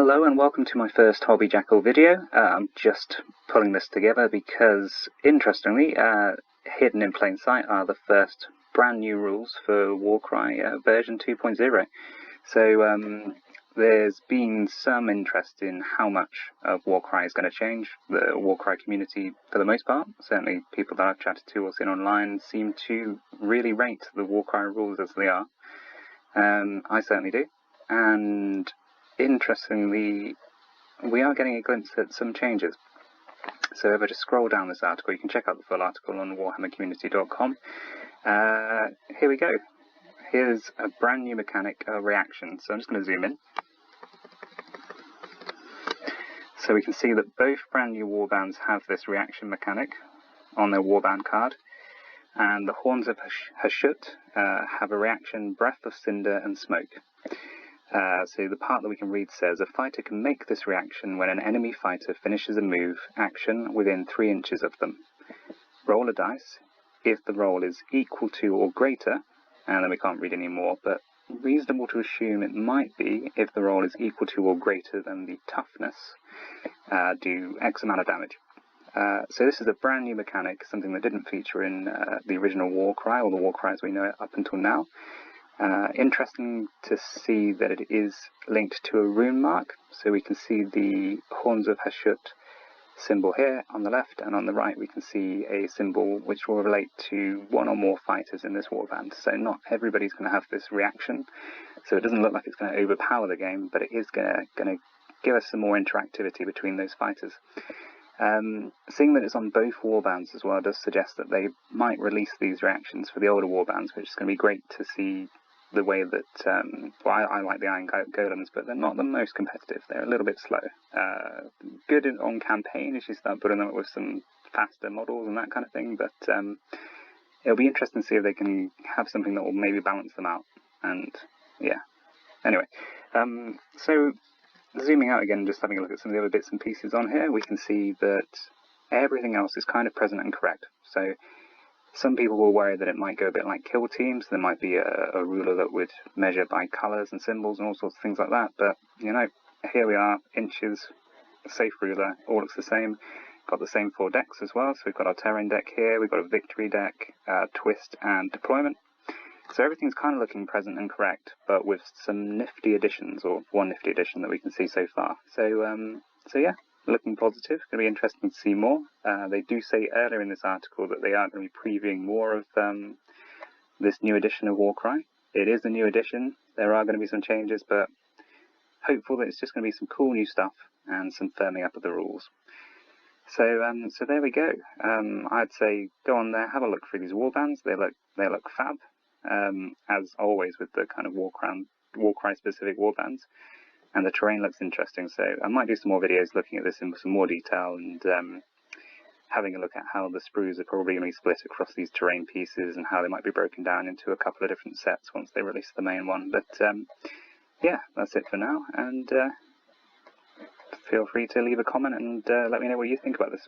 Hello and welcome to my first Hobby Jackal video. I'm just pulling this together because, interestingly, hidden in plain sight are the first brand new rules for Warcry version 2.0. So there's been some interest in how much of Warcry is going to change. The Warcry community, for the most part, certainly people that I've chatted to or seen online, seem to really rate the Warcry rules as they are. I certainly do. And interestingly, we are getting a glimpse at some changes. So if I just scroll down this article, you can check out the full article on warhammercommunity.com. Here we go. Here's a brand new mechanic, a reaction. So I'm just going to zoom in. So we can see that both brand new warbands have this reaction mechanic on their warband card. And the Horns of Hashut have a reaction, Breath of Cinder and Smoke. So the part that we can read says, a fighter can make this reaction when an enemy fighter finishes a move action within 3 inches of them. Roll a dice. If the roll is equal to or greater, and then we can't read any more, but reasonable to assume it might be if the roll is equal to or greater than the toughness, do X amount of damage. So this is a brand new mechanic, something that didn't feature in the original Warcry, or the Warcry as we know it up until now. Interesting to see that it is linked to a rune mark, so we can see the Horns of Hashut symbol here on the left, and on the right we can see a symbol which will relate to one or more fighters in this warband. So not everybody's going to have this reaction, so it doesn't look like it's going to overpower the game, but it is going to give us some more interactivity between those fighters. Seeing that it's on both warbands as well does suggest that they might release these reactions for the older warbands, which is going to be great to see the way that, well, I like the Iron Golems, but they're not the most competitive. They're a little bit slow. Good on campaign as you start putting them up with some faster models and that kind of thing, but it'll be interesting to see if they can have something that will maybe balance them out. And yeah, anyway, so zooming out again, just having a look at some of the other bits and pieces on here, we can see that everything else is kind of present and correct. So some people will worry that it might go a bit like kill teams. There might be a ruler that would measure by colours and symbols and all sorts of things like that, but you know, here we are, inches, safe ruler, all looks the same. Got the same 4 decks as well, so we've got our terrain deck here, we've got a victory deck, twist and deployment. So everything's kind of looking present and correct, but with some nifty additions, or one nifty addition that we can see so far. So yeah, looking positive. Going to be interesting to see more. They do say earlier in this article that they are going to be previewing more of this new edition of Warcry. It is a new edition. There are going to be some changes, but hopeful that it's just going to be some cool new stuff and some firming up of the rules. So there we go. I'd say go on there, have a look through these warbands. They look fab. As always with the kind of Warcry specific warbands, and the terrain looks interesting, so I might do some more videos looking at this in some more detail and having a look at how the sprues are probably going to be split across these terrain pieces and how they might be broken down into a couple of different sets once they release the main one. But yeah, that's it for now, and feel free to leave a comment and let me know what you think about this.